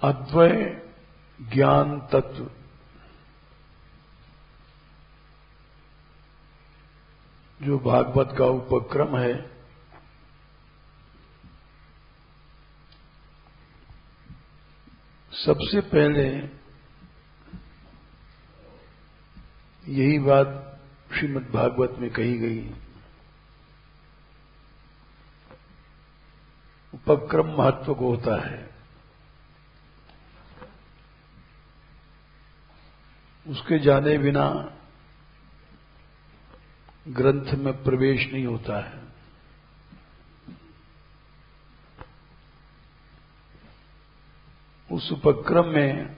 अद्वय ज्ञान तत्व जो भागवत का उपक्रम है, सबसे पहले यही बात श्रीमद् भागवत में कही गई। उपक्रम महत्व को होता है, उसके जाने बिना ग्रंथ में प्रवेश नहीं होता है। उस उपक्रम में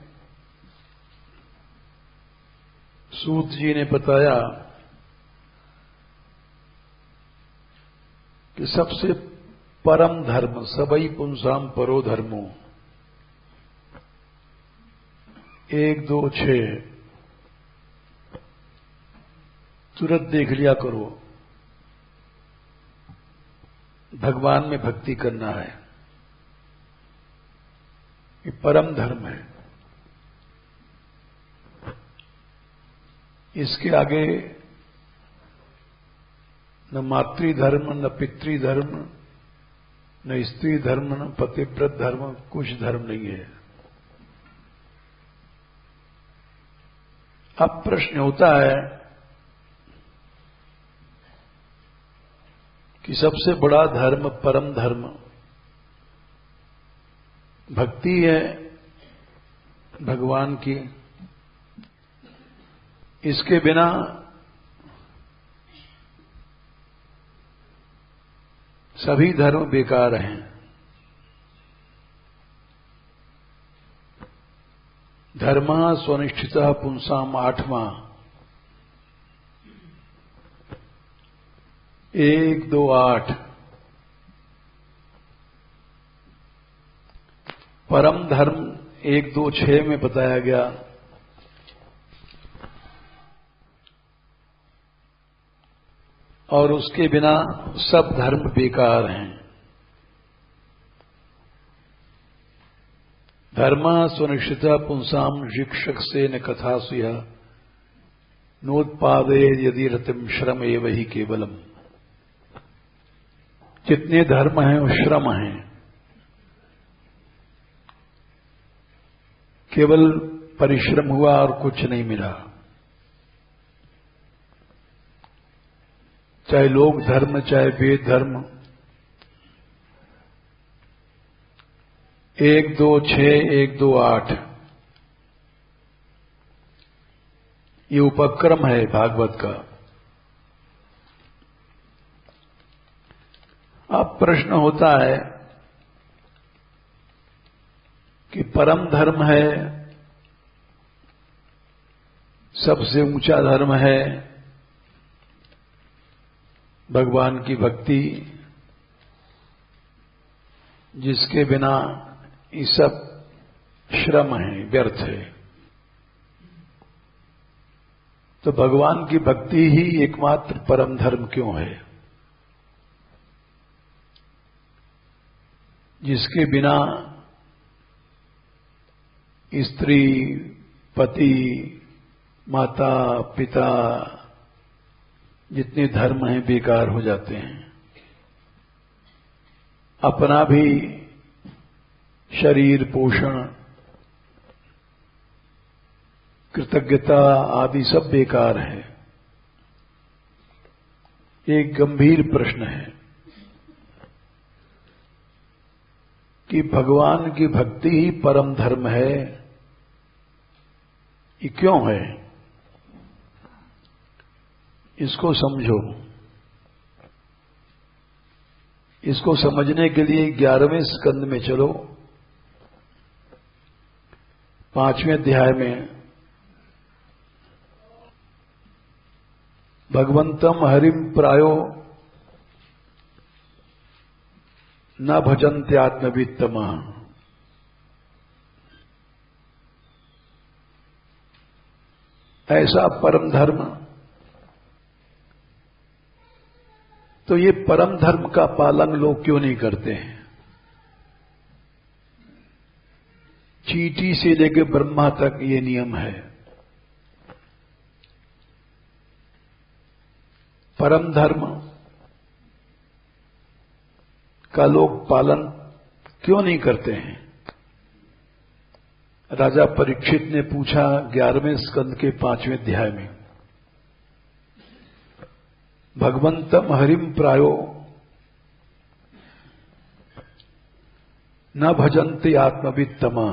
सूत जी ने बताया कि सबसे परम धर्म सबई पुंसाम परो धर्मो 1, 2, 6 तुरंत देख लिया करो। भगवान में भक्ति करना है, ये परम धर्म है। इसके आगे न मातृधर्म, न पितृधर्म, न स्त्री धर्म, न पतिव्रत धर्म, कुछ धर्म नहीं है। अब प्रश्न होता है कि सबसे बड़ा धर्म, परम धर्म भक्ति है भगवान की। इसके बिना सभी धर्म बेकार हैं। धर्मः स्वनिष्ठितः पुंसाम 8वां 1, 2, 8 परम धर्म 1, 2, 6 में बताया गया। और उसके बिना सब धर्म बेकार हैं। धर्म स्वनिष्ठितः पुंसाम शिक्षक से न कथासु नोत्पादे यदि रतिम श्रम एव ही केवलम। जितने धर्म हैं वो श्रम हैं, केवल परिश्रम हुआ और कुछ नहीं मिला। चाहे लोक धर्म, चाहे वेद धर्म, 1, 2, 6, 1, 2, 8 ये उपक्रम है भागवत का। अब प्रश्न होता है कि परम धर्म है, सबसे ऊंचा धर्म है भगवान की भक्ति, जिसके बिना ये सब श्रम है, व्यर्थ है। तो भगवान की भक्ति ही एकमात्र परम धर्म क्यों है, जिसके बिना स्त्री, पति, माता, पिता जितने धर्म हैं बेकार हो जाते हैं। अपना भी शरीर पोषण, कृतज्ञता आदि सब बेकार है। एक गंभीर प्रश्न है कि भगवान की भक्ति ही परम धर्म है, ये क्यों है? इसको समझो। इसको समझने के लिए 11वें स्कंद में चलो, 5वें अध्याय में भगवंतम हरिम प्रायो न भजन्त्यात्मवित्तमः। ऐसा परम धर्म, तो ये परम धर्म का पालन लोग क्यों नहीं करते हैं? चींटी से लेकर ब्रह्मा तक ये नियम है। परम धर्म का लोग पालन क्यों नहीं करते हैं? राजा परीक्षित ने पूछा 11वें स्कंद के 5वें अध्याय में, भगवंतम हरिम प्रायो न भजन्ते आत्मवित्तमा।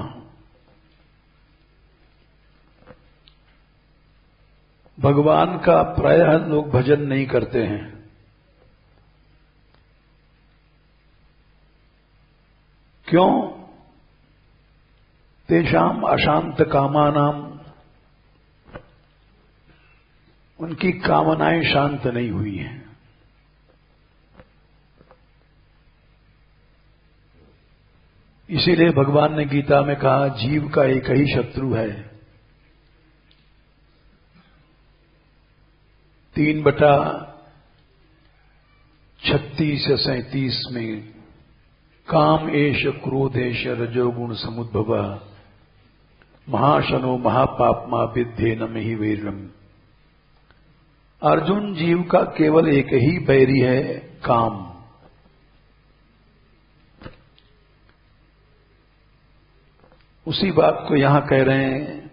भगवान का प्रायः लोग भजन नहीं करते हैं। क्यों? तेषाम अशांत कामानाम, उनकी कामनाएं शांत नहीं हुई हैं। इसीलिए भगवान ने गीता में कहा जीव का एक ही शत्रु है। 3/36 या 37 में, काम एष क्रोधेश रजोगुण समुद्भव महाशनो महापापमा विद्धेनम ही वीरम। अर्जुन, जीव का केवल एक ही बैरी है, काम। उसी बात को यहां कह रहे हैं,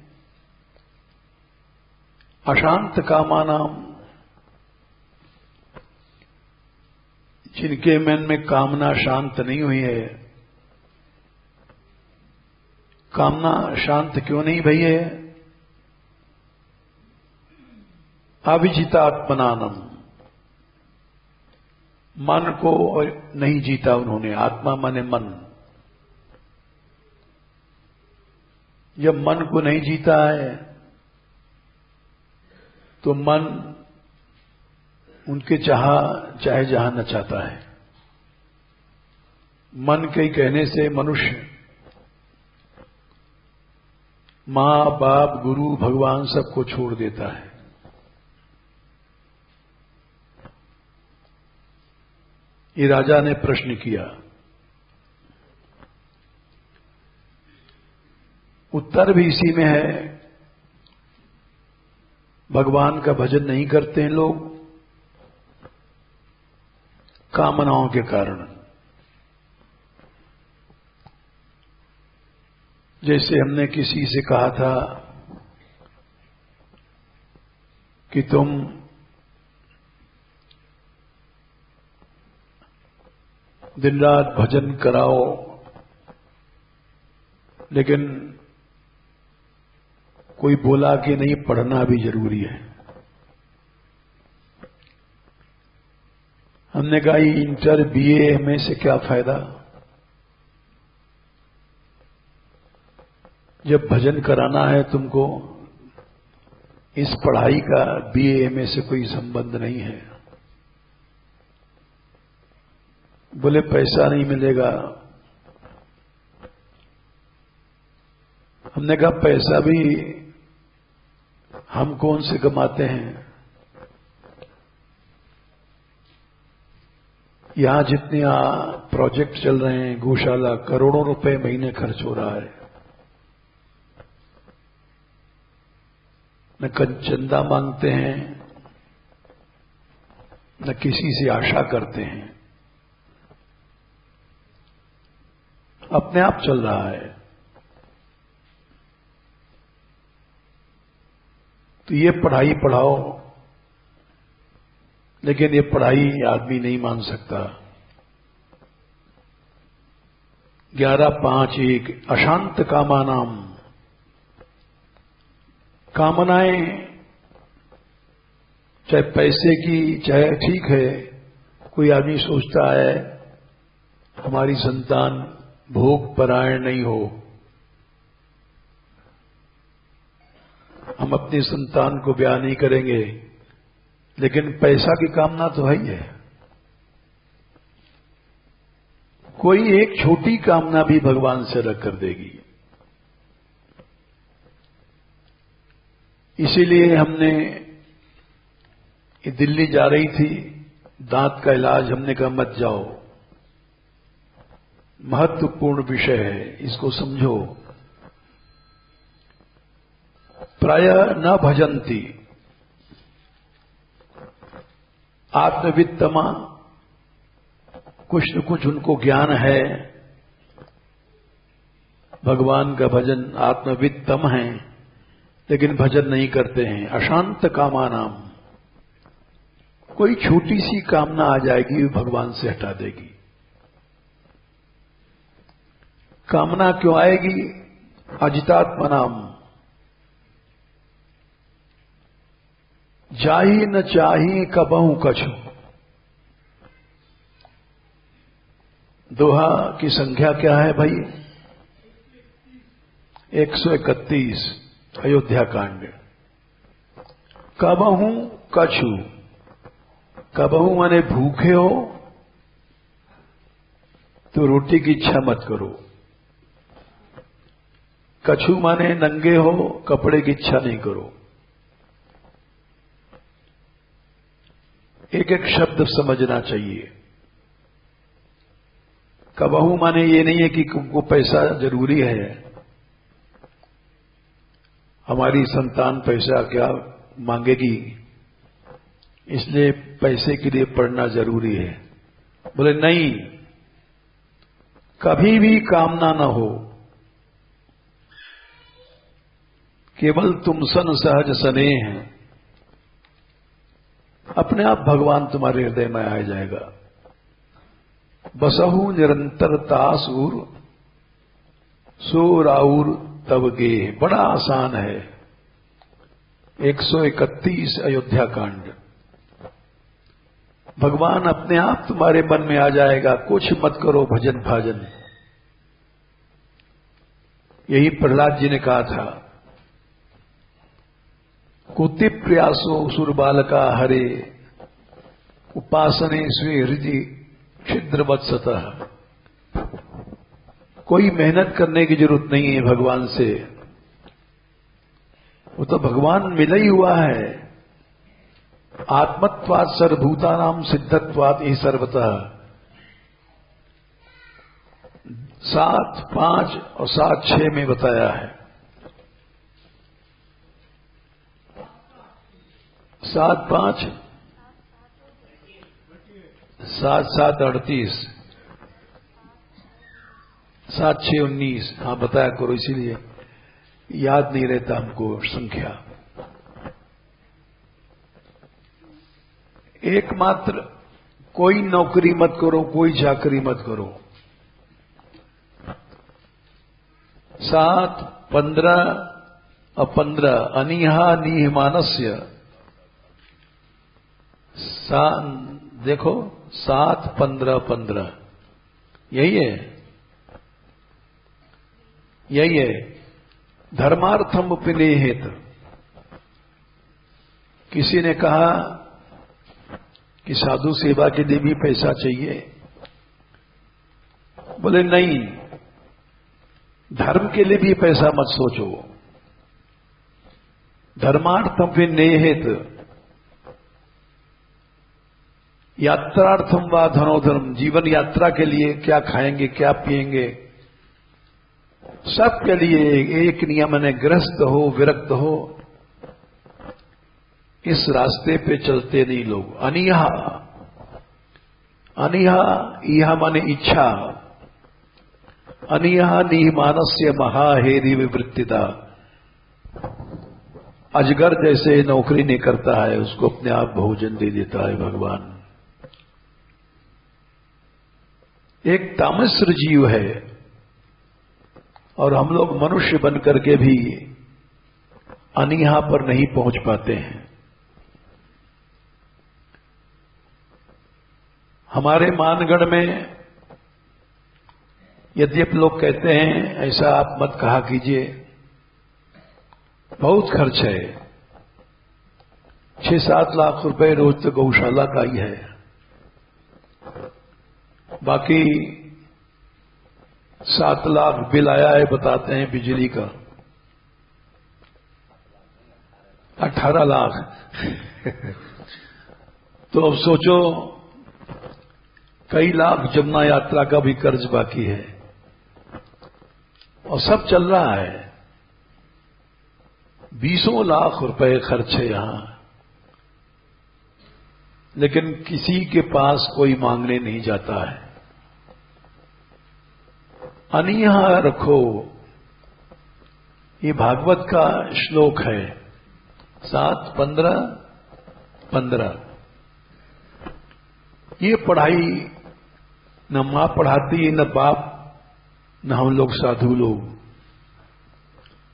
अशांत कामानाम, जिनके मन में कामना शांत नहीं हुई है। कामना शांत क्यों नहीं भई है? अविजितात्मनानम, मन को नहीं जीता उन्होंने। आत्मा माने मन। जब मन को नहीं जीता है तो मन उनके चाहे जहां न चाहता है। मन के कहने से मनुष्य मां बाप गुरु भगवान सबको छोड़ देता है। ये राजा ने प्रश्न किया। उत्तर भी इसी में है, भगवान का भजन नहीं करते हैं लोग कामनाओं के कारण। जैसे हमने किसी से कहा था कि तुम दिन रात भजन कराओ, लेकिन कोई बोला कि नहीं, पढ़ना भी जरूरी है। हमने कहा इंटर बीए एमए से क्या फायदा, जब भजन कराना है तुमको। इस पढ़ाई का बीए एमए से कोई संबंध नहीं है। बोले पैसा नहीं मिलेगा। हमने कहा पैसा भी हम कौन से कमाते हैं। यहां जितने प्रोजेक्ट चल रहे हैं, गौशाला, करोड़ों रुपए महीने खर्च हो रहा है। न चंदा मांगते हैं, न किसी से आशा करते हैं, अपने आप चल रहा है। तो ये पढ़ाई पढ़ाओ, लेकिन ये पढ़ाई आदमी नहीं मान सकता। 11:5:1 अशांत कामानाम, कामनाएं चाहे पैसे की, चाहे ठीक है, कोई आदमी सोचता है हमारी संतान भोग परायण नहीं हो, हम अपनी संतान को ब्याह नहीं करेंगे, लेकिन पैसा की कामना तो है ही है। कोई एक छोटी कामना भी भगवान से रख कर देगी। इसीलिए हमने, दिल्ली जा रही थी, दांत का इलाज, हमने कहा मत जाओ, महत्वपूर्ण विषय है, इसको समझो। प्राय न भजन्ति। आत्मवित्तमा, कुछ न कुछ उनको ज्ञान है, भगवान का भजन आत्मवित्तम है, लेकिन भजन नहीं करते हैं। अशांत कामानाम, कोई छोटी सी कामना आ जाएगी भगवान से हटा देगी। कामना क्यों आएगी? अजितात्मनाम, जाही न चाही कबहू कछु। दोहा की संख्या क्या है भाई? 131 अयोध्या कांड। कबहू कछु, कबहू माने भूखे हो तो रोटी की इच्छा मत करो। कछु माने नंगे हो, कपड़े की इच्छा नहीं करो। एक एक शब्द समझना चाहिए। कबहू माने ये नहीं है कि तुमको पैसा जरूरी है, हमारी संतान पैसा क्या मांगेगी इसलिए पैसे के लिए पढ़ना जरूरी है। बोले नहीं, कभी भी कामना न हो, केवल तुम सन सहज स्नेह है, अपने आप भगवान तुम्हारे हृदय में आ जाएगा। बसहु निरंतरता सूर सो राउर तब गे। बड़ा आसान है। 131 अयोध्या कांड। भगवान अपने आप तुम्हारे मन में आ जाएगा। कुछ मत करो भजन भाजन। यही प्रहलाद जी ने कहा था, कुति प्रयासो सुर बालका हरे उपासने स्वे हृदय छिद्रवत्सतः। कोई मेहनत करने की जरूरत नहीं है भगवान से, वो तो भगवान मिला ही हुआ है। आत्मत्वात् सर्वभूतानां सिद्धत्वात् ही सर्वतः। 7, 5 और 7, 6 में बताया है। 7, 5, 7, 7, 38, 7, 6, 19। हाँ बताया करो, इसीलिए याद नहीं रहता हमको संख्या। एकमात्र कोई नौकरी मत करो, कोई चाकरी मत करो। 7, 15 और 15 अनिहा निहमानस्य। देखो 7, 15, 15 यही है, यही है। धर्मार्थम उपनिहित। किसी ने कहा कि साधु सेवा के लिए भी पैसा चाहिए। बोले नहीं, धर्म के लिए भी पैसा मत सोचो। धर्मार्थम उपनिहित। यात्रार्थम वा धनोधर्म। जीवन यात्रा के लिए क्या खाएंगे, क्या पिएंगे, सब के लिए एक नियम है, ग्रस्त हो विरक्त हो, इस रास्ते पे चलते नहीं लोग। अनिहा, अनिहा इहा माने इच्छा। अनिहा निमानस्य महाहेरी विवृत्तिता। अजगर जैसे नौकरी नहीं करता है, उसको अपने आप भोजन दे देता है भगवान। एक तामस्र जीव है और हम लोग मनुष्य बनकर के भी अनिहा पर नहीं पहुंच पाते हैं। हमारे मानगढ़ में यद्यपि लोग कहते हैं ऐसा आप मत कहा कीजिए, बहुत खर्च है। 6-7 लाख रुपए रोज तो गौशाला का ही है, बाकी 7 लाख बिल आया है बताते हैं बिजली का। 18 लाख तो अब सोचो कई लाख जमुना यात्रा का भी कर्ज बाकी है और सब चल रहा है। 20 लाख रुपए खर्च है यहां, लेकिन किसी के पास कोई मांगने नहीं जाता है। अनिहा रखो, ये भागवत का श्लोक है 7:15। ये पढ़ाई न मां पढ़ाती, न बाप, न हम लोग साधु लोग।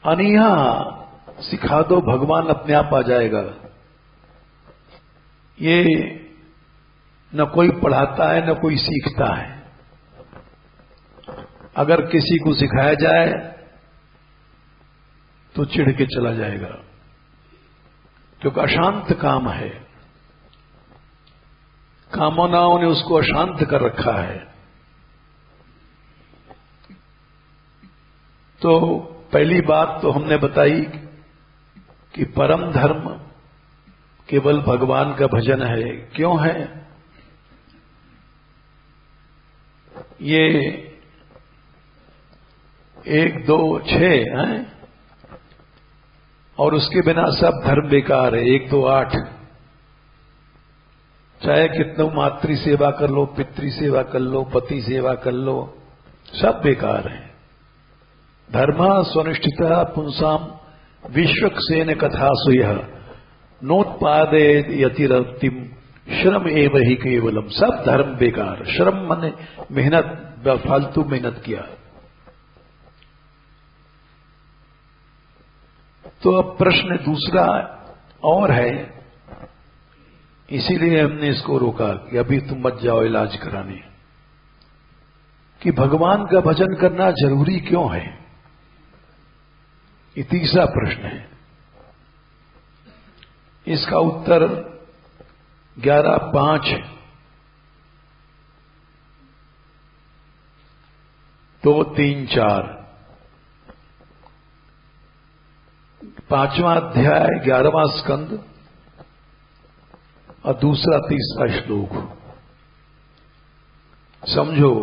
अनिहा सिखा दो, भगवान अपने आप आ जाएगा। ये न कोई पढ़ाता है न कोई सीखता है। अगर किसी को सिखाया जाए तो चिढ़ के चला जाएगा, क्योंकि अशांत काम है। कामनाओं ने उसको अशांत कर रखा है। तो पहली बात तो हमने बताई कि परम धर्म केवल भगवान का भजन है। क्यों है? ये 1, 2, 6 हैं, और उसके बिना सब धर्म बेकार है। 1, 2, 8। चाहे कितनों मातृ सेवा कर लो, पितृ सेवा कर लो, पति सेवा कर लो, सब बेकार है। धर्म स्वनिष्ठिता पुंसाम विश्वक्सेन कथा सुयः नोत्पादे यतिरतिम श्रम एव ही केवलम। सब धर्म बेकार। श्रम माने मेहनत, फालतू मेहनत किया। तो अब प्रश्न दूसरा और है, इसीलिए हमने इसको रोका कि अभी तुम मत जाओ इलाज कराने, कि भगवान का भजन करना जरूरी क्यों है। ये तीसरा प्रश्न है। इसका उत्तर 11, 5, 2, 3, 4। 5वां अध्याय 11वां स्कंद और दूसरा तीसरा श्लोक। समझो,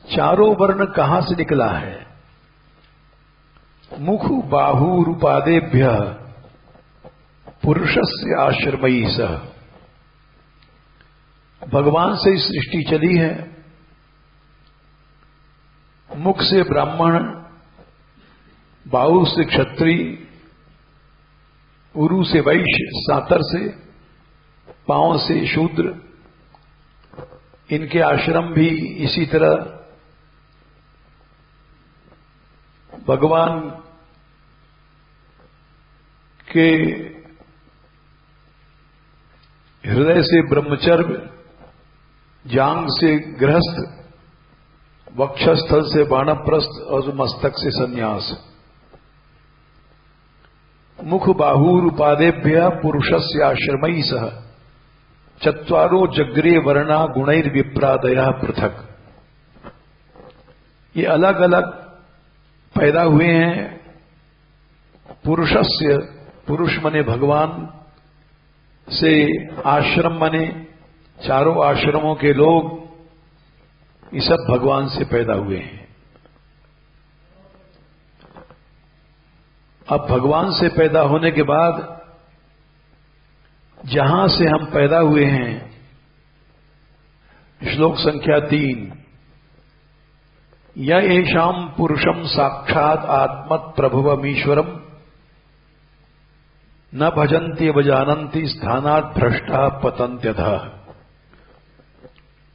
चारों वर्ण कहां से निकला है? मुख बाहु रूपादेभ्य पुरुषस्य आश्रमयी सह। भगवान से सृष्टि चली है। मुख से ब्राह्मण, बाहु से क्षत्रिय, उरु से वैश्य, सांतर से, पांव से शूद्र। इनके आश्रम भी इसी तरह भगवान के हृदय से ब्रह्मचर्य, जांग से गृहस्थ, वक्षस्थल से वानप्रस्थ और मस्तक से सन्यास। मुख बाहु रूपादेभ्य पुरुषस्य आश्रमयी सह चत्वारो जग्रे वर्णा गुणैर विप्रादया पृथक। ये अलग अलग पैदा हुए हैं। पुरुषस्य, पुरुष मने भगवान से, आश्रम मने चारों आश्रमों के लोग, ये सब भगवान से पैदा हुए हैं। अब भगवान से पैदा होने के बाद जहां से हम पैदा हुए हैं, श्लोक संख्या 3, य एषाम पुरुषम साक्षात आत्मत प्रभुवमीश्वरम न भजन्ति वजानन्ति स्थानात् भ्रष्टा पतन्त्यधः।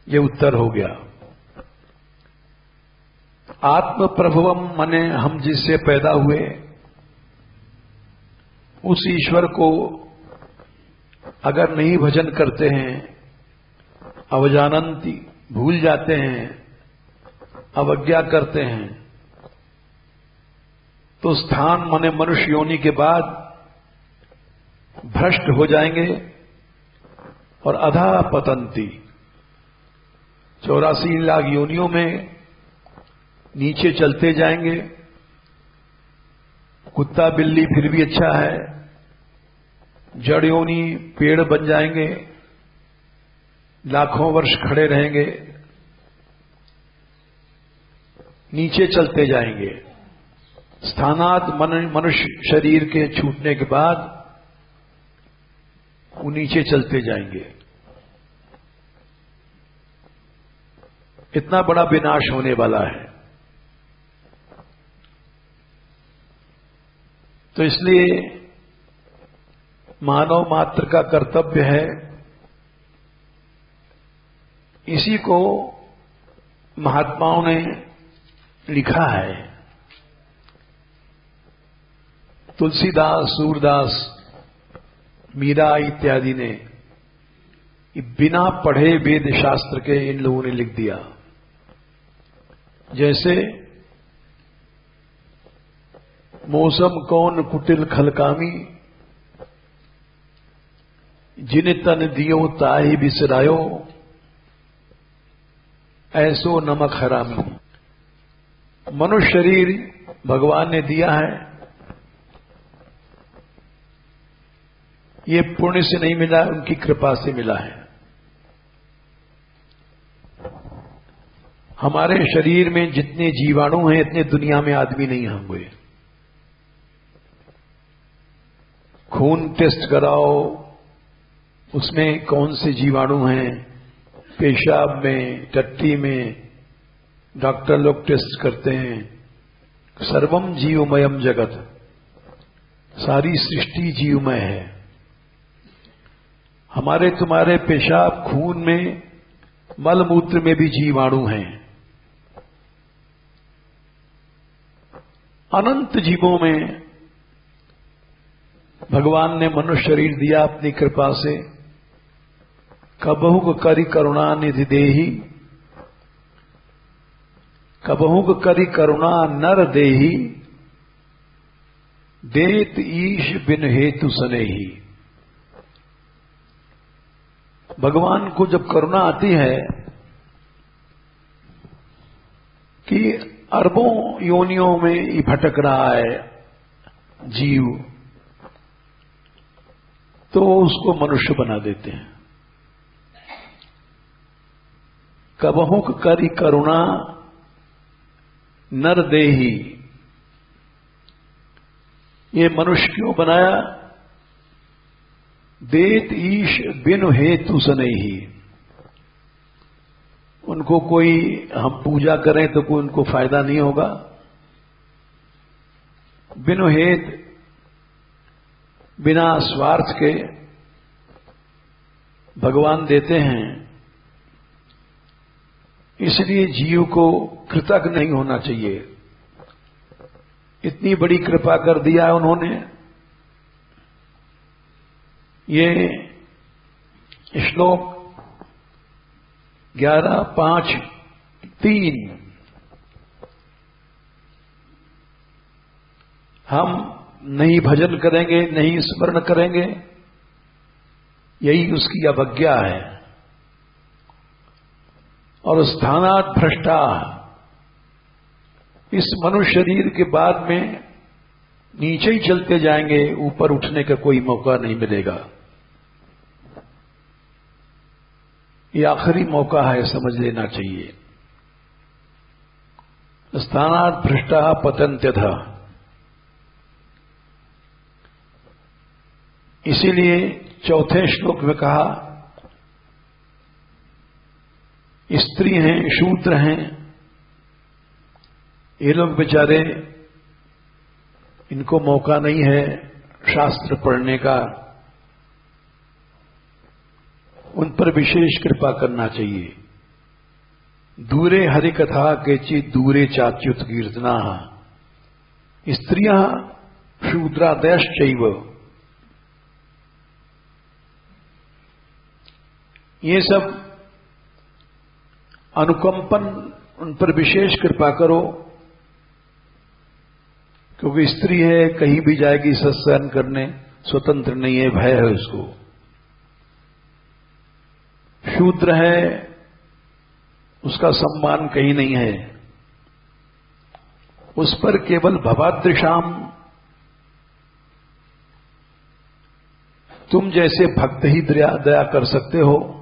ये उत्तर हो गया। आत्म प्रभुवम मने हम जिससे पैदा हुए, उस ईश्वर को अगर नहीं भजन करते हैं, अवजानन्ति भूल जाते हैं, अवज्ञा करते हैं, तो स्थान माने मनुष्य योनि के बाद भ्रष्ट हो जाएंगे और अधा पतंती 84 लाख योनियों में नीचे चलते जाएंगे। कुत्ता बिल्ली फिर भी अच्छा है, जड़ योनि पेड़ बन जाएंगे, लाखों वर्ष खड़े रहेंगे, नीचे चलते जाएंगे। स्थानात मनुष्य शरीर के छूटने के बाद वो नीचे चलते जाएंगे। इतना बड़ा विनाश होने वाला है। तो इसलिए मानव मात्र का कर्तव्य है, इसी को महात्माओं ने लिखा है। तुलसीदास, सूरदास, मीरा इत्यादि ने बिना पढ़े वेद शास्त्र के इन लोगों ने लिख दिया। जैसे मौसम कौन कुटिल खलकामी, जिन तन दियो ताहि बिसरायो, ऐसो नमक हरामी। मनुष्य शरीर भगवान ने दिया है, ये पुण्य से नहीं मिला, उनकी कृपा से मिला है। हमारे शरीर में जितने जीवाणु हैं इतने दुनिया में आदमी नहीं होंगे। खून टेस्ट कराओ, उसमें कौन से जीवाणु हैं, पेशाब में, टट्टी में डॉक्टर लोग टेस्ट करते हैं। सर्वम जीवमयम जगत, सारी सृष्टि जीवमय है। हमारे तुम्हारे पेशाब, खून में, मलमूत्र में भी जीवाणु हैं। अनंत जीवों में भगवान ने मनुष्य शरीर दिया अपनी कृपा से। कबहुक करि करुणा निधि देहि, कबहुक करि करुणा नर देहि, देत ईश बिन हेतु सनेही। भगवान को जब करुणा आती है कि अरबों योनियों में ये भटक रहा है जीव, तो उसको मनुष्य बना देते हैं। कबहुक करि करुणा नर देही, ये मनुष्य क्यों बनाया? देत ईश बिनु हेतु सनेही। उनको कोई हम पूजा करें तो कोई उनको फायदा नहीं होगा। बिनु हेत, बिना स्वार्थ के भगवान देते हैं। इसलिए जीव को कृतज्ञ नहीं होना चाहिए। इतनी बड़ी कृपा कर दिया है उन्होंने। ये श्लोक 11:5-3 हम नहीं भजन करेंगे, नहीं स्मरण करेंगे, यही उसकी अवज्ञा है। और स्थानात् भ्रष्टा, इस मनुष्य शरीर के बाद में नीचे ही चलते जाएंगे, ऊपर उठने का कोई मौका नहीं मिलेगा। ये आखिरी मौका है, समझ लेना चाहिए। स्थानात् भ्रष्टा पतन्त्यथा। इसीलिए चौथे श्लोक में कहा, स्त्री हैं, शूद्र हैं, ये लोग बेचारे, इनको मौका नहीं है शास्त्र पढ़ने का। उन पर विशेष कृपा करना चाहिए। दूरे हरि कथा के चित दूरे चाच्युत कीर्तना। स्त्रियां शूद्रादयश्चैव, ये सब अनुकंपन, उन पर विशेष कृपा करो, क्योंकि स्त्री है, कहीं भी जाएगी सत्संग करने, स्वतंत्र नहीं है, भय है उसको। शूद्र है, उसका सम्मान कहीं नहीं है, उस पर केवल भवादृशाम, तुम जैसे भक्त ही दया कर सकते हो।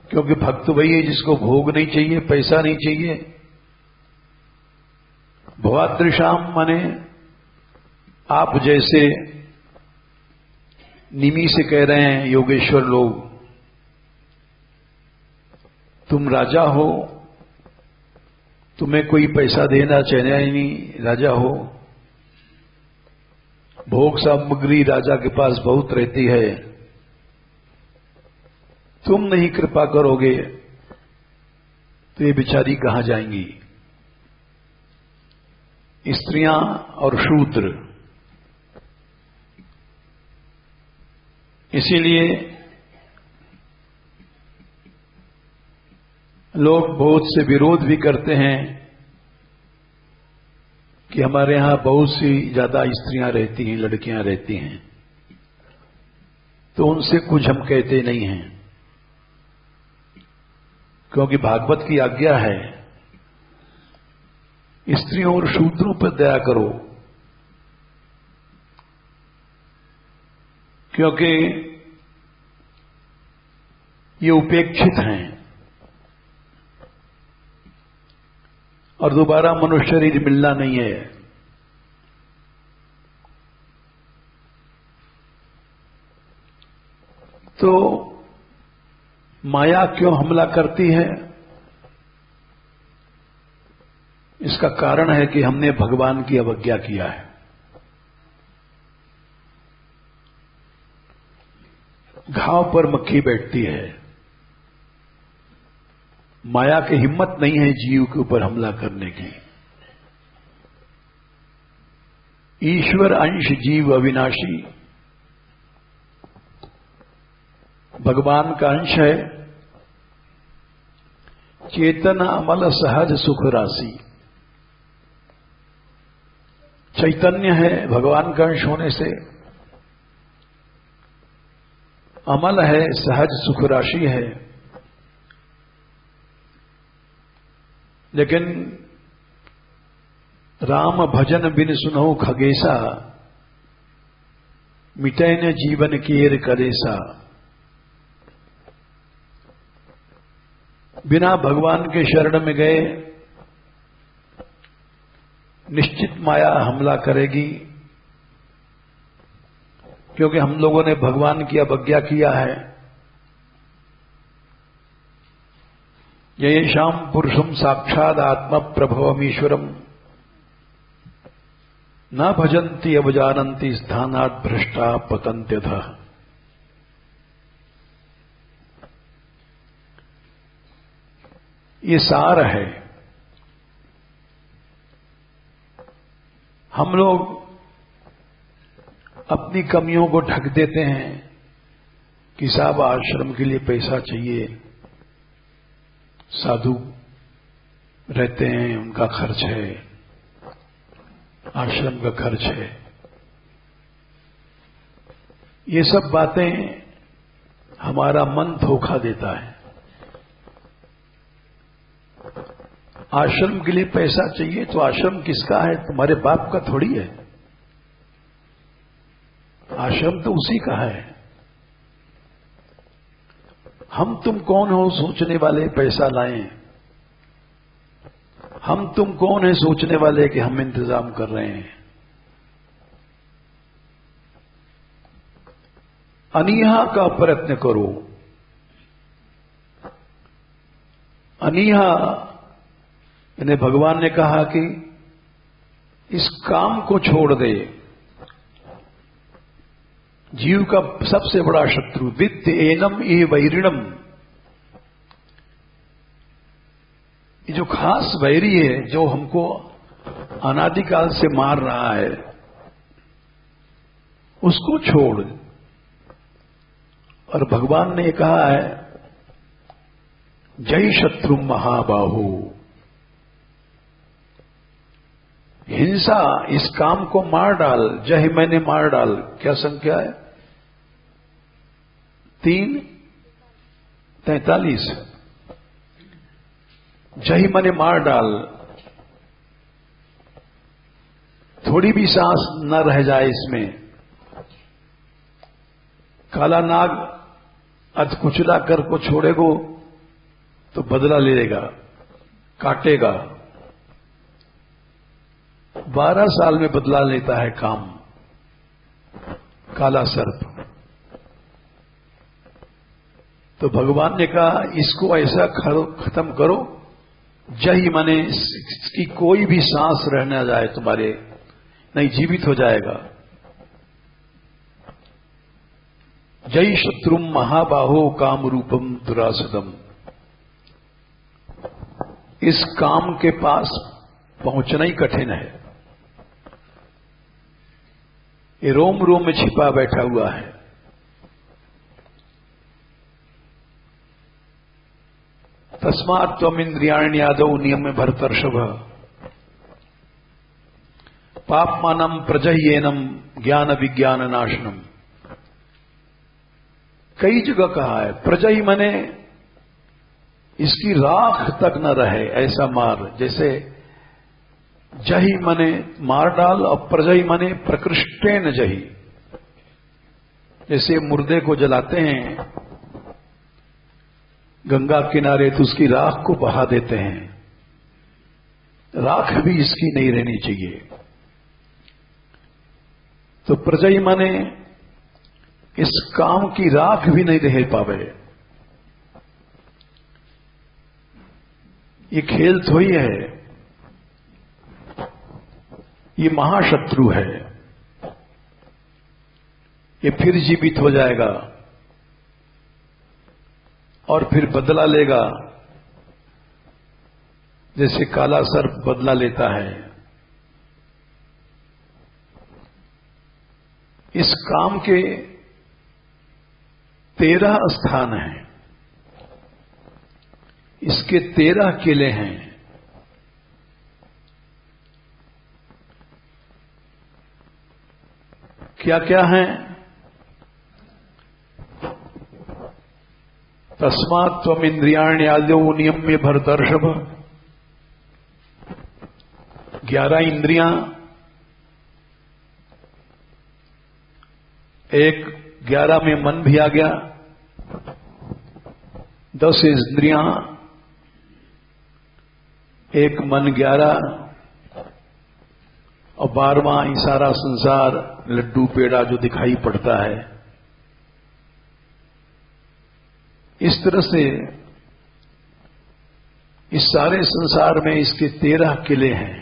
क्योंकि भक्त वही है जिसको भोग नहीं चाहिए, पैसा नहीं चाहिए, भवादृशाम माने आप जैसे निमी से कह रहे हैं योगेश्वर लोग, तुम राजा हो, तुम्हें कोई पैसा देना चाहिए ही नहीं, राजा हो, भोग सामग्री राजा के पास बहुत रहती है, तुम नहीं कृपा करोगे तो ये बेचारी कहां जाएंगी। स्त्रियां और शूद्र, इसीलिए लोग बहुत से विरोध भी करते हैं कि हमारे यहां बहुत सी ज्यादा स्त्रियां रहती हैं, लड़कियां रहती हैं, तो उनसे कुछ हम कहते नहीं हैं, क्योंकि भागवत की आज्ञा है स्त्रियों और शूद्रों पर दया करो, क्योंकि ये उपेक्षित हैं और दोबारा मनुष्य शरीर मिलना नहीं है। तो माया क्यों हमला करती है? इसका कारण है कि हमने भगवान की अवज्ञा किया है। घाव पर मक्खी बैठती है, माया की हिम्मत नहीं है जीव के ऊपर हमला करने की। ईश्वर अंश जीव अविनाशी, भगवान का अंश है, चेतन अमल सहज सुख राशि। चैतन्य है भगवान का अंश होने से, अमल है, सहज सुख राशि है। लेकिन राम भजन बिन सुनहु खगेसा, मिटै न जीवन केर कलेसा। बिना भगवान के शरण में गए निश्चित माया हमला करेगी, क्योंकि हम लोगों ने भगवान की अवज्ञा किया है। येषां पुरुषं साक्षात् आत्म प्रभवमीश्वरम न भजन्ति अवजानन्ति स्थानात् भ्रष्टा पतन्त्यधः। ये सार है। हम लोग अपनी कमियों को ढक देते हैं कि साहब आश्रम के लिए पैसा चाहिए, साधु रहते हैं उनका खर्च है, आश्रम का खर्च है। ये सब बातें हमारा मन धोखा देता है। आश्रम के लिए पैसा चाहिए तो आश्रम किसका है? तुम्हारे बाप का थोड़ी है। आश्रम तो उसी का है। हम तुम कौन हो सोचने वाले पैसा लाएं? हम तुम कौन है सोचने वाले कि हम इंतजाम कर रहे हैं? अनीहा का प्रयत्न करो। अनीहा यानी भगवान ने कहा कि इस काम को छोड़ दे। जीव का सबसे बड़ा शत्रु वित्त एनम ए वैरिणम, ये जो खास वैरी है जो हमको अनादिकाल से मार रहा है, उसको छोड़। और भगवान ने कहा है जय शत्रु महाबाहु। हिंसा, इस काम को मार डाल। जय मैंने मार डाल, क्या संख्या है? 3:43। जय मैंने मार डाल। थोड़ी भी सांस न रह जाए इसमें। काला नाग अधकुचला कर को छोड़ेगो तो बदला ले लेगा, काटेगा। 12 साल में बदला लेता है काम, काला सर्प। तो भगवान ने कहा इसको ऐसा खत्म करो, जही माने इसकी कोई भी सांस रह न जाए तुम्हारे, नहीं जीवित हो जाएगा। जय शत्रुम महाबाहो काम रूपम दुरासदम। इस काम के पास पहुंचना ही कठिन है, ये रोम रोम में छिपा बैठा हुआ है। तस्मात् त्वम इंद्रियाणि आदौ नियम्य भरतर्षभ पापमानम प्रजह्येनम ज्ञान विज्ञान नाशनम। कई जगह कहा है प्रजही मने इसकी राख तक न रहे ऐसा मार, जैसे जही मने मार डाल और प्रजही मने प्रकृष्टेन जही, जैसे मुर्दे को जलाते हैं गंगा किनारे तो उसकी राख को बहा देते हैं, राख भी इसकी नहीं रहनी चाहिए। तो प्रजही माने इस काम की राख भी नहीं रह पावे। ये खेल थोड़ी है, ये महाशत्रु है, ये फिर जीवित हो जाएगा और फिर बदला लेगा, जैसे काला सर्प बदला लेता है। इस काम के 13 स्थान हैं, इसके 13 किले हैं। क्या क्या हैं? तस्मात् त्वम इंद्रियाणि आदौ नियम्य भरतर्षभ। 11 इंद्रियां, 11 में मन भी आ गया, 10 इंद्रियां, 1 मन 11 और 12वां ही सारा संसार लड्डू पेड़ा जो दिखाई पड़ता है। इस तरह से इस सारे संसार में इसके 13 किले हैं।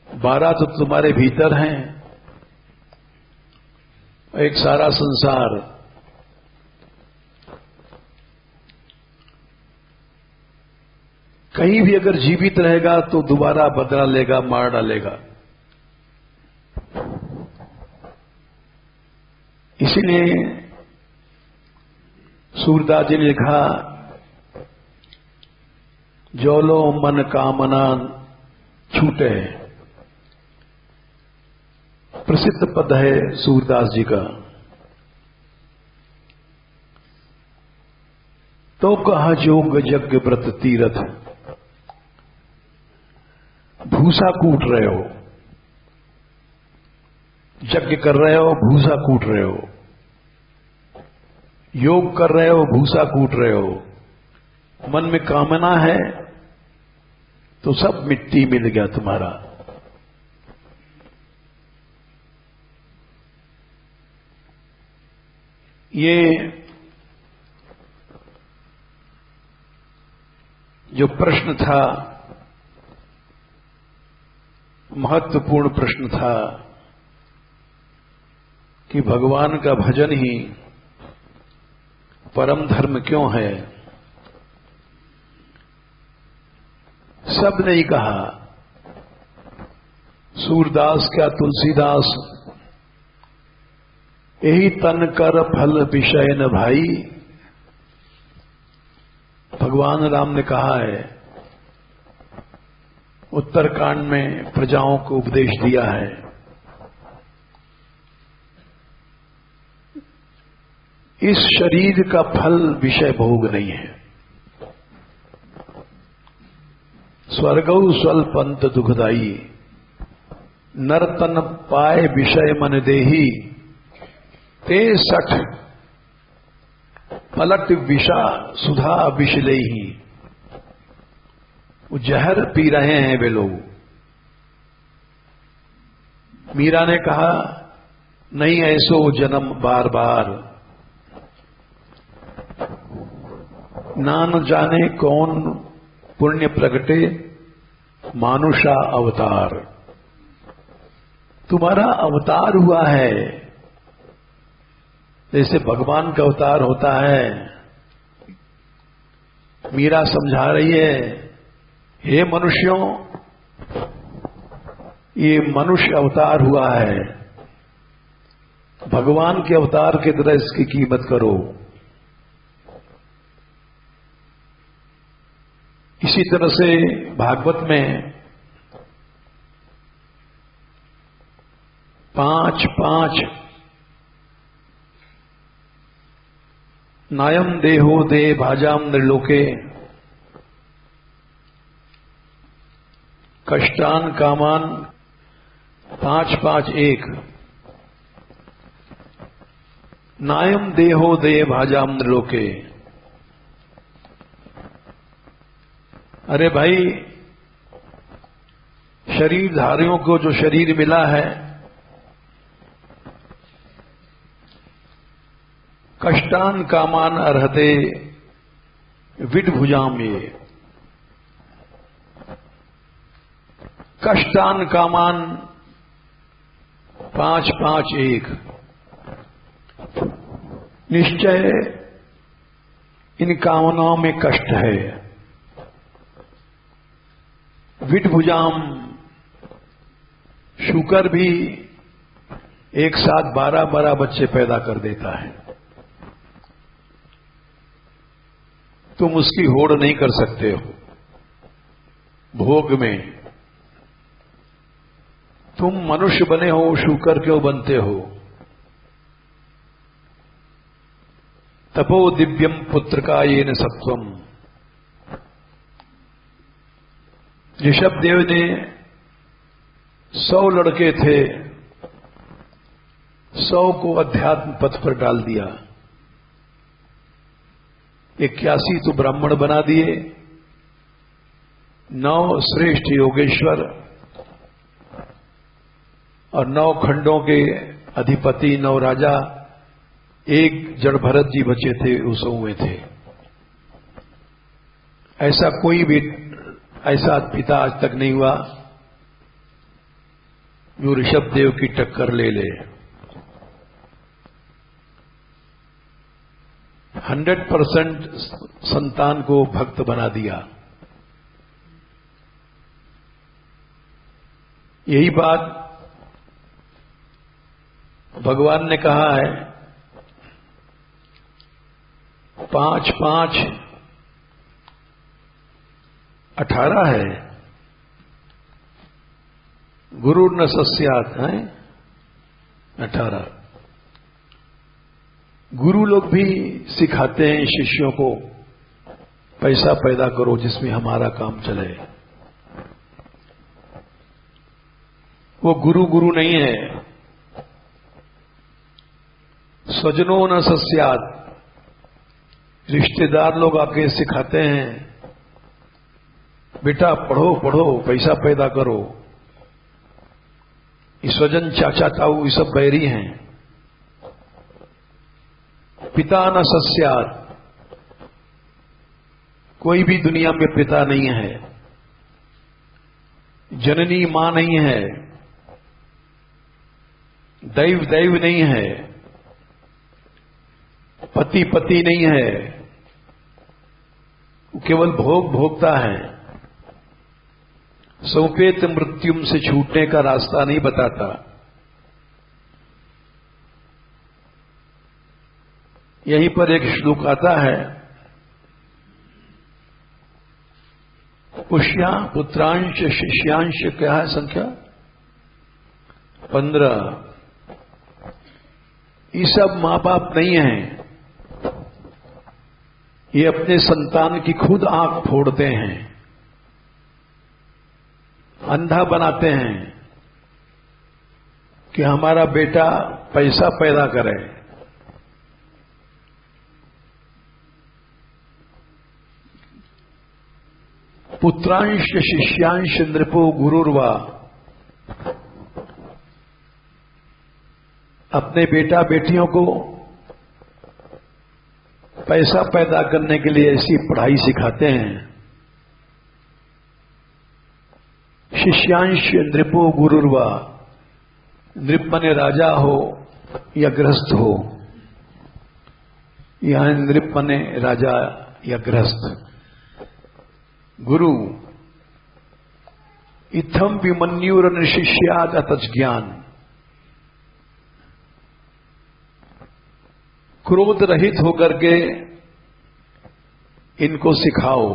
12 तो तुम्हारे भीतर हैं, एक सारा संसार। कहीं भी अगर जीवित रहेगा तो दोबारा बदला लेगा, मार डालेगा। इसीलिए सूरदास जी ने लिखा, जौलो मन कामना छूटे। प्रसिद्ध पद है सूरदास जी का। तो कहा जोग यज्ञ व्रत तीरथ, भूसा कूट रहे हो, यज्ञ कर रहे हो, भूसा कूट रहे हो, योग कर रहे हो, भूसा कूट रहे हो। मन में कामना है तो सब मिट्टी मिल गया तुम्हारा। ये जो प्रश्न था, महत्वपूर्ण प्रश्न था कि भगवान का भजन ही परम धर्म क्यों है। सब ने कहा, सूरदास क्या तुलसीदास, यही तन कर फल विषय न भाई। भगवान राम ने कहा है, उत्तरकांड में प्रजाओं को उपदेश दिया है, इस शरीर का फल विषय भोग नहीं है। स्वर्गौ स्वल्पंत दुखदाई, नरतन पाए विषय मन देही। ते सठ पलट विषा सुधा विषलेही। वो जहर पी रहे हैं वे लोग। मीरा ने कहा, नहीं ऐसो जन्म बार बार, नान जाने कौन पुण्य प्रगटे मानुषा अवतार। तुम्हारा अवतार हुआ है, जैसे भगवान का अवतार होता है। मीरा समझा रही है, हे मनुष्यों, ये मनुष्य अवतार हुआ है, भगवान के अवतार की तरह इसकी कीमत करो। इसी तरह से भागवत में 5:5 नायम देहो दे भाजाम निर्लोके कष्टान कामान 5:5:1 नायम देहो दे भाजाम निर्लोके। अरे भाई, शरीरधारियों को जो शरीर मिला है, कष्टान कामान अर्हते विडभुजाम, ये कष्टान कामान 5:5:1 निश्चय इन कामनाओं में कष्ट है। विडभुजाम, शुकर भी एक साथ 12 बच्चे पैदा कर देता है, तुम उसकी होड़ नहीं कर सकते हो। भोग में तुम मनुष्य बने हो, शुकर क्यों बनते हो? तपो दिव्यम पुत्र का येन सत्वम। ऋषभदेव ने 100 लड़के थे, 100 को अध्यात्म पथ पर डाल दिया, 81 तो ब्राह्मण बना दिए, 9 श्रेष्ठ योगेश्वर और 9 खंडों के अधिपति 9 राजा, एक जड़ भरत जी बचे थे, उस में थे। ऐसा कोई भी ऐसा पिता आज तक नहीं हुआ जो ऋषभदेव की टक्कर ले ले। 100% संतान को भक्त बना दिया। यही बात भगवान ने कहा है 5:5:18 है, गुरु न सस्यात है 18। गुरु लोग भी सिखाते हैं शिष्यों को, पैसा पैदा करो जिसमें हमारा काम चले। वो गुरु नहीं है। स्वजनो न सस्यात, रिश्तेदार लोग आके सिखाते हैं, बेटा पढ़ो पढ़ो, पैसा पैदा करो। ये स्वजन चाचा ताऊ ये सब बैरी हैं। पिता न सस्यात, कोई भी दुनिया में पिता नहीं है, जननी मां नहीं है, दैव नहीं है, पति पति नहीं है, केवल भोग भोगता है। सौपेत मृत्युम से छूटने का रास्ता नहीं बताता। यहीं पर एक श्लोक आता है, पुत्रांश शिष्यांश, क्या है संख्या 15। ये सब मां बाप नहीं है, ये अपने संतान की खुद आंख फोड़ते हैं, अंधा बनाते हैं कि हमारा बेटा पैसा पैदा करे। पुत्रांश शिष्यांश नृपो गुरुर्वा, अपने बेटा बेटियों को पैसा पैदा करने के लिए ऐसी पढ़ाई सिखाते हैं। शिष्यांश नृपो गुरुर्वा, नृप माने राजा हो या गृहस्थ हो, यहां नृप माने राजा या गृहस्थ। गुरु इत्थम विमन्युर शिष्याद अतच ज्ञान, क्रोध रहित होकर के इनको सिखाओ,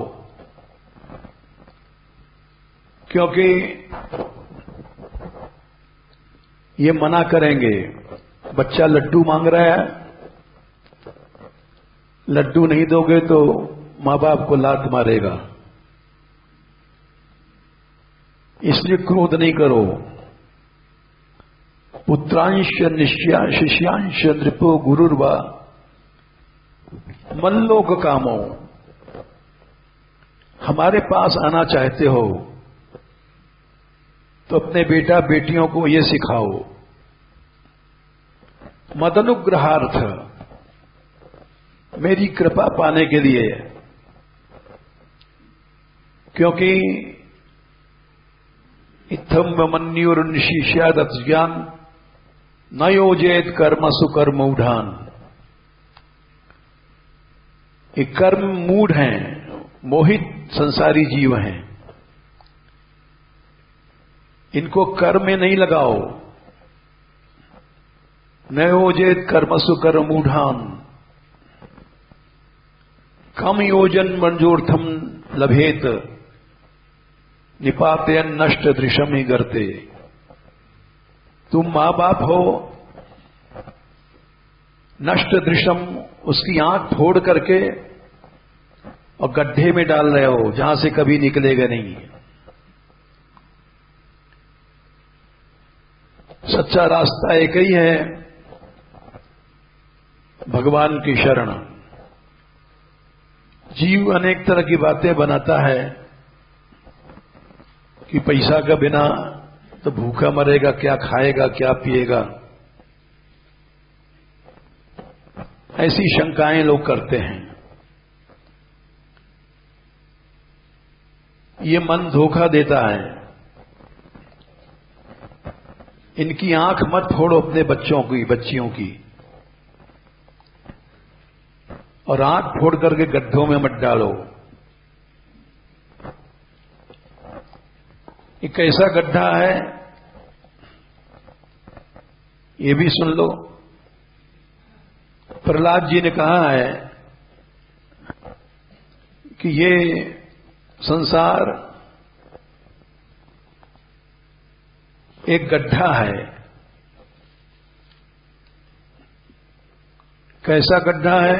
क्योंकि ये मना करेंगे। बच्चा लड्डू मांग रहा है, लड्डू नहीं दोगे तो मां बाप को लात मारेगा, इसलिए क्रोध नहीं करो। पुत्रांश शिष्यांश नृपो गुरुर्वा, मल्लोक कामो, हमारे पास आना चाहते हो तो अपने बेटा बेटियों को ये सिखाओ। मदनुग्रहार्थ, मेरी कृपा पाने के लिए, क्योंकि इत्थम वमन्युर्निशिष्याद ज्ञान न योजेत कर्म सुकर्म उठान। ये कर्म मूढ़ हैं, मोहित संसारी जीव हैं, इनको कर्म में नहीं लगाओ। न योजेत कर्म सुकर्म मूढ़ान, कम योजन मंजूर्थम लभेत, निपातयन नष्ट दृशम ही करते। तुम मां बाप हो, नष्ट दृशम, उसकी आंख फोड़ करके और गड्ढे में डाल रहे हो जहां से कभी निकलेगा नहीं। सच्चा रास्ता एक ही है, भगवान की शरण। जीव अनेक तरह की बातें बनाता है कि पैसा का बिना तो भूखा मरेगा, क्या खाएगा क्या पिएगा, ऐसी शंकाएं लोग करते हैं। ये मन धोखा देता है। इनकी आंख मत फोड़ो अपने बच्चों की, बच्चियों की, और आंख फोड़ करके गड्ढों में मत डालो। एक ऐसा गड्ढा है, ये भी सुन लो। प्रहलाद जी ने कहा है कि ये संसार एक गड्ढा है। कैसा गड्ढा है?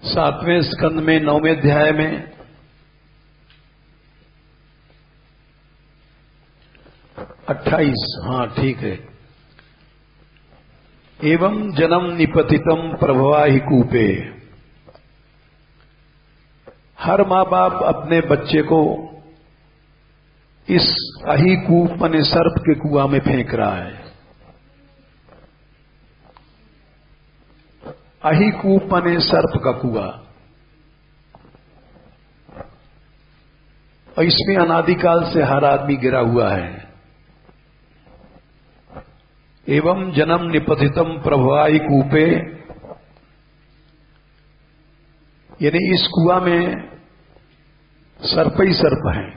7वें स्कंद में 9वें अध्याय में 28, हाँ ठीक है। एवं जन्म निपतितम प्रभवाहि कूपे, हर मां बाप अपने बच्चे को इस अहि कूप माने सर्प के कुआं में फेंक रहा है। अहि कूप माने सर्प का कुआं, और इसमें अनादिकाल से हर आदमी गिरा हुआ है। एवं जन्म निपतितम प्रभवाहि कूपे, यानी इस कुआं में सर्प ही सर्प हैं।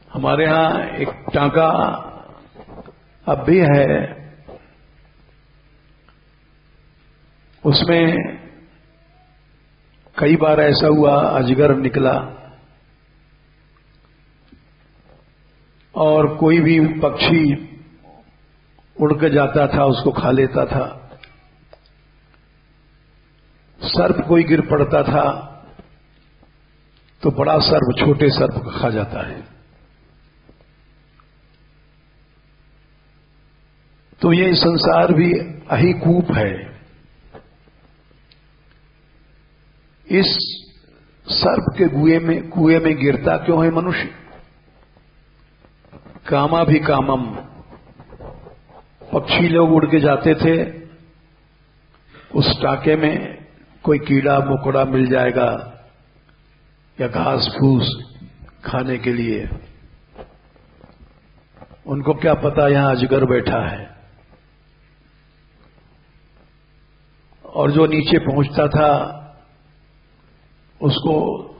हमारे यहां एक टांका अब भी है, उसमें कई बार ऐसा हुआ अजगर निकला, और कोई भी पक्षी उड़ के जाता था उसको खा लेता था। सर्प कोई गिर पड़ता था तो बड़ा सर्प छोटे सर्प को खा जाता है। तो ये संसार भी अहिकूप है। इस सर्प के कुएं में गिरता क्यों है मनुष्य? कामा भी कामम। पक्षी लोग उड़ के जाते थे, उस टाके में कोई कीड़ा मकोड़ा मिल जाएगा या घास फूस खाने के लिए। उनको क्या पता यहां अजगर बैठा है। और जो नीचे पहुंचता था उसको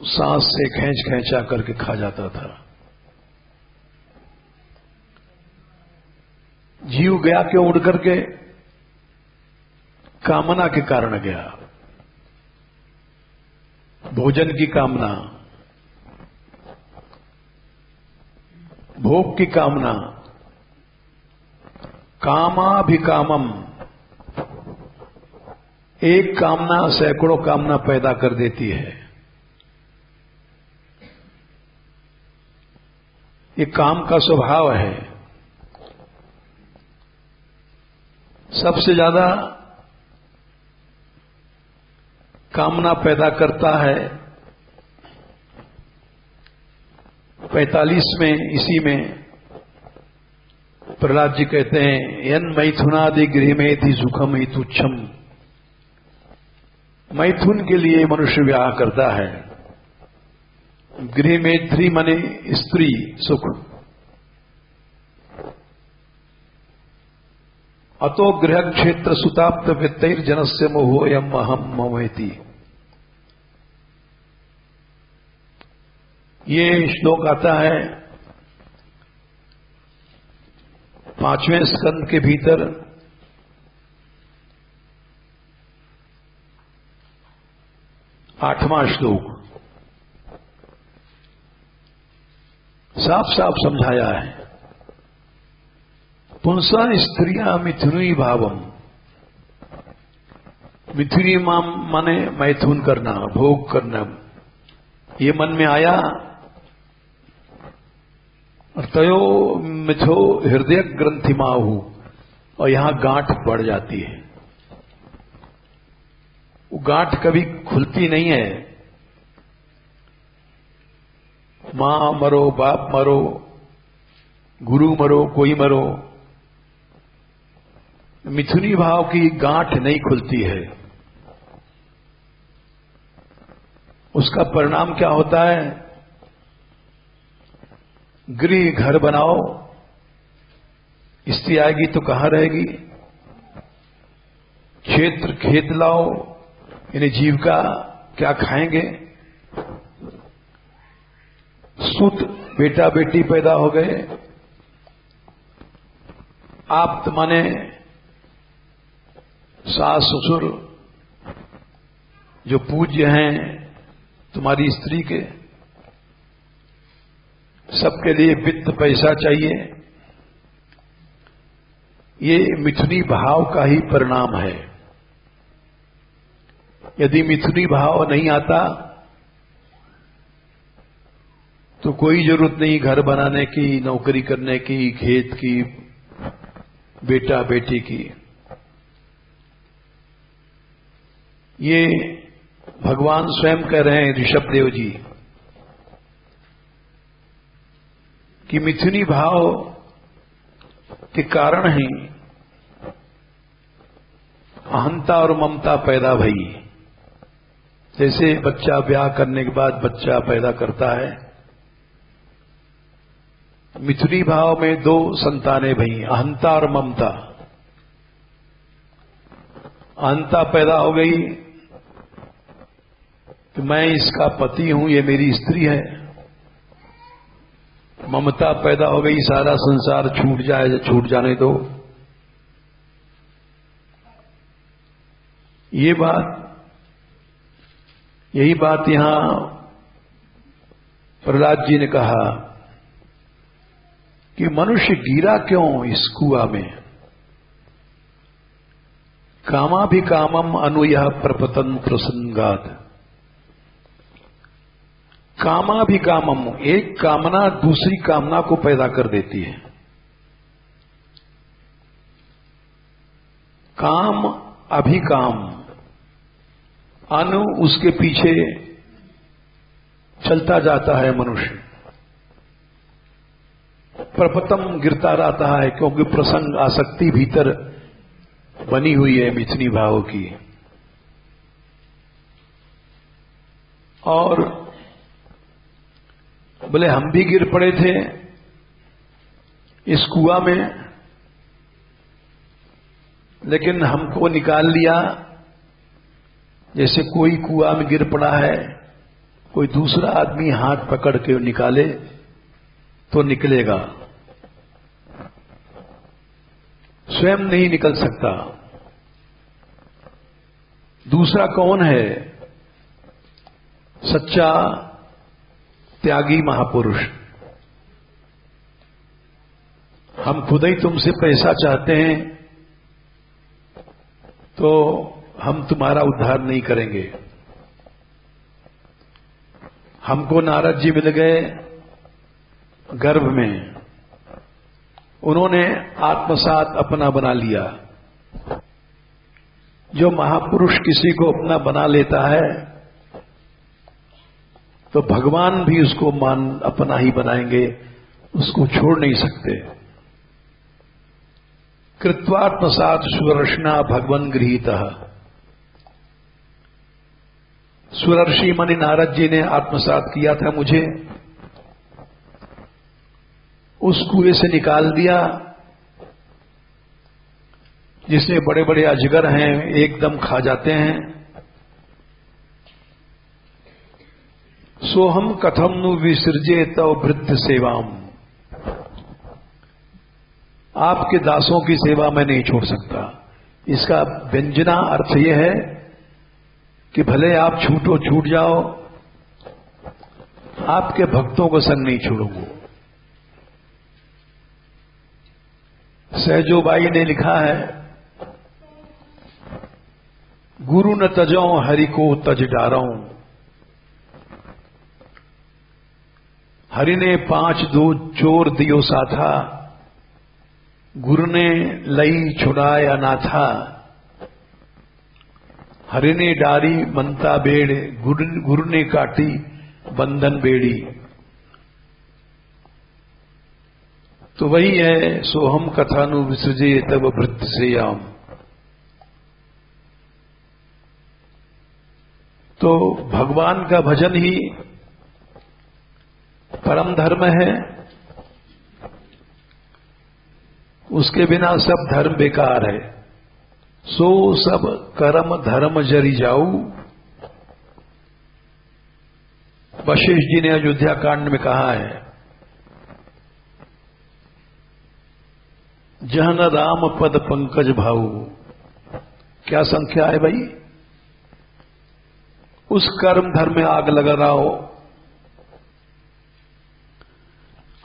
सांस से खींचा करके खा जाता था। जीव गया क्यों उड़ करके? कामना के कारण गया। भोजन की कामना, भोग की कामना। कामाभिकामम। एक कामना सैकड़ों कामना पैदा कर देती है। ये काम का स्वभाव है। सबसे ज्यादा कामना पैदा करता है 45 में, इसी में प्रहलाद जी कहते हैं, यन मैथुनादि गृह में थी सुखम ही तुच्छम। मैथुन के लिए मनुष्य विवाह करता है। गृह मैत्री माने स्त्री सुख। अतो गृह क्षेत्र सुताप्त वित्तैर जनस्य मोहोयम अहम ममेति। ये श्लोक आता है 5वें स्कंद के भीतर। 8वां श्लोक साफ साफ समझाया है। पुंसा स्त्रिया मिथुनी भावम। मिथुनी माने मैथुन करना, भोग करना। ये मन में आया और तयो मिथो हृदय ग्रंथि माहू, और यहां गांठ बढ़ जाती है। वो गांठ कभी खुलती नहीं है। मां मरो, बाप मरो, गुरु मरो, कोई मरो, मिथुनी भाव की गांठ नहीं खुलती है। उसका परिणाम क्या होता है? गृह घर बनाओ, स्त्री आएगी तो कहां रहेगी? क्षेत्र खेत लाओ, इन्हें जीविका क्या खाएंगे? सुत बेटा बेटी पैदा हो गए। आप माने सास ससुर जो पूज्य हैं तुम्हारी स्त्री के, सबके लिए वित्त पैसा चाहिए। ये मिथुनी भाव का ही परिणाम है। यदि मिथुनी भाव नहीं आता तो कोई जरूरत नहीं घर बनाने की, नौकरी करने की, खेत की, बेटा बेटी की। ये भगवान स्वयं कह रहे हैं ऋषभदेव जी कि मिथुनी भाव के कारण ही अहंता और ममता पैदा भई। जैसे बच्चा ब्याह करने के बाद बच्चा पैदा करता है, मिथुनी भाव में 2 संतानें भई, अहंता और ममता। अहंता पैदा हो गई कि मैं इसका पति हूं, ये मेरी स्त्री है। ममता पैदा हो गई, सारा संसार छूट जाए, छूट जाने दो। यही बात यहां प्रहलाद जी ने कहा कि मनुष्य गिरा क्यों इस कुआ में? कामाभिकामम अनुयः प्रपतन प्रसंगात। कामाभिकामम, एक कामना दूसरी कामना को पैदा कर देती है। काम अभिकाम, अनु उसके पीछे चलता जाता है मनुष्य, प्रपतम गिरता रहता है, क्योंकि प्रसंग आसक्ति भीतर बनी हुई है मिथुनी भाव की। और बोले हम भी गिर पड़े थे इस कुआं में, लेकिन हमको निकाल लिया। जैसे कोई कुआं में गिर पड़ा है, कोई दूसरा आदमी हाथ पकड़ के निकाले तो निकलेगा, स्वयं नहीं निकल सकता। दूसरा कौन है? सच्चा त्यागी महापुरुष। हम खुद ही तुमसे पैसा चाहते हैं तो हम तुम्हारा उद्धार नहीं करेंगे। हमको नारद जी मिल गए गर्भ में, उन्होंने आत्मसात अपना बना लिया। जो महापुरुष किसी को अपना बना लेता है तो भगवान भी उसको अपना ही बनाएंगे, उसको छोड़ नहीं सकते। कृत्वात्मसात सुदर्शना भगवन गृहीतः। सुदर्शी मणि नारद जी ने आत्मसात किया था मुझे, उस कुएं से निकाल दिया जिसमें बड़े बड़े अजगर हैं, एकदम खा जाते हैं। सोहम कथम नु विसृजे तव वृद्ध सेवाम। आपके दासों की सेवा मैं नहीं छोड़ सकता। इसका व्यंजना अर्थ यह है कि भले आप छूटो छूट जाओ, आपके भक्तों को संग नहीं छोड़ूंगा। सहजोबाई ने लिखा है, गुरु न तजौ हरि को तज डारौ। हरि ने 5 दो चोर दियो साथा, गुरु ने लई छुड़ाए अनाथा। हरि ने डारी मनता बेड़, गुरु ने काटी बंधन बेड़ी। तो वही है सोहम कथानु विसृजे तब वृत्त से आम। तो भगवान का भजन ही परम धर्म है, उसके बिना सब धर्म बेकार है। सो सब कर्म धर्म जरी जाऊ। वशिष्ठ जी ने अयोध्या कांड में कहा है, जहन राम पद पंकज भाऊ। क्या संख्या है भाई? उस कर्म धर्म में आग लगा रहा हो।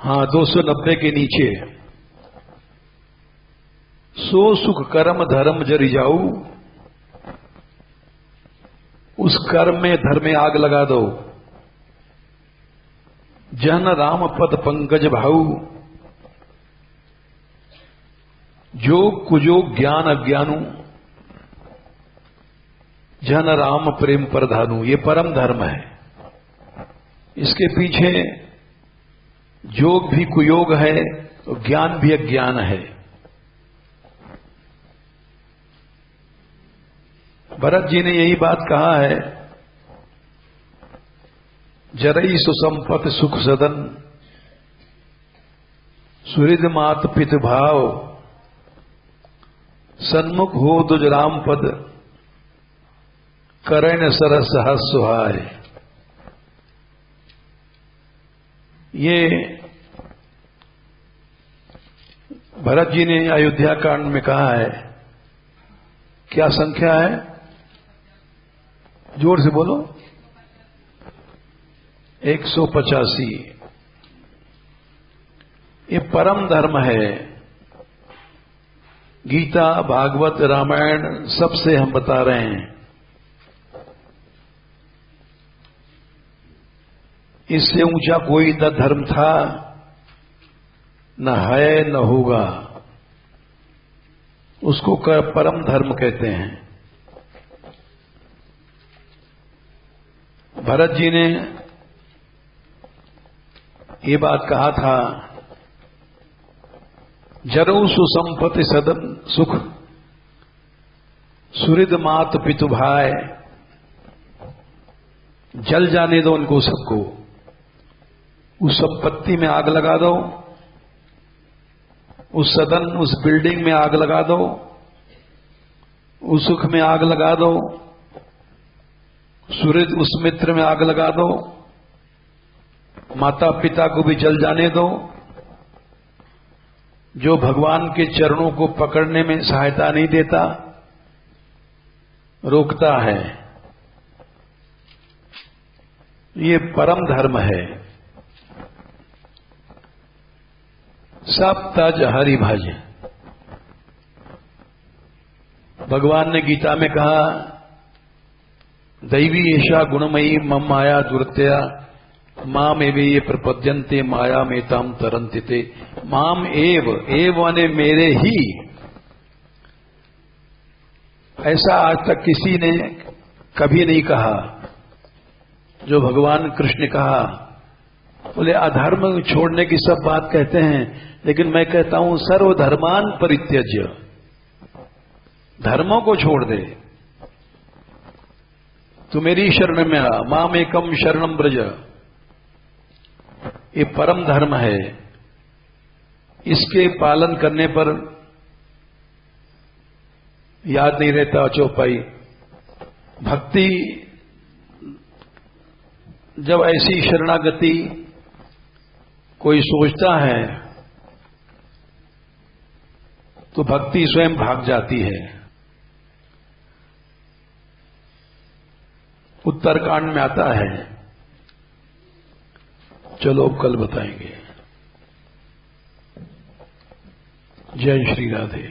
हाँ, 290 के नीचे। सो सुख कर्म धर्म जरी जाऊ। उस कर्म में धर्म में आग लगा दो। जन राम पद पंकज भाऊ। योग कुयोग ज्ञान अज्ञानु, जन राम प्रेम प्रधानु। ये परम धर्म है। इसके पीछे योग भी कुयोग है और ज्ञान भी अज्ञान है। भरत जी ने यही बात कहा है, जरई सुसंपत सुख सदन, सुहृद मात पित भाव, सन्मुख हो दुज राम पद, करण सरस हस सुहाय। ये भरत जी ने अयोध्या कांड में कहा है। क्या संख्या है? जोर से बोलो। 185। ये परम धर्म है। गीता, भागवत, रामायण सबसे हम बता रहे हैं। इससे ऊंचा कोई न धर्म था, न है, न होगा। उसको परम धर्म कहते हैं। भरत जी ने ये बात कहा था, जरऊ सुसंपत्ति सदन सुख सुहृद मात पितु भाई, जल जाने दो उनको सबको, उस संपत्ति में आग लगा दो, उस सदन उस बिल्डिंग में आग लगा दो, उस सुख में आग लगा दो, सुहृद उस मित्र में आग लगा दो, माता पिता को भी जल जाने दो, जो भगवान के चरणों को पकड़ने में सहायता नहीं देता, रोकता है, ये परम धर्म है। सब तज हरि भज। भगवान ने गीता में कहा, दैवी ऐशा गुणमयी मम माया दुर्तया माम एव ये प्रपद्यन्ते माया मेताम तरन्ति ते। माम एव माने मेरे ही। ऐसा आज तक किसी ने कभी नहीं कहा जो भगवान कृष्ण ने कहा। बोले अधर्म छोड़ने की सब बात कहते हैं, लेकिन मैं कहता हूं सर्वधर्मान परित्यज्य, धर्मों को छोड़ दे, तू मेरी शरण में आ, माम एकम शरणम ब्रज। ये परम धर्म है, इसके पालन करने पर याद नहीं रहता चौपाई। भक्ति जब ऐसी शरणागति कोई सोचता है तो भक्ति स्वयं भाग जाती है। उत्तरकांड में आता है, चलो कल बताएंगे। जय श्री राधे।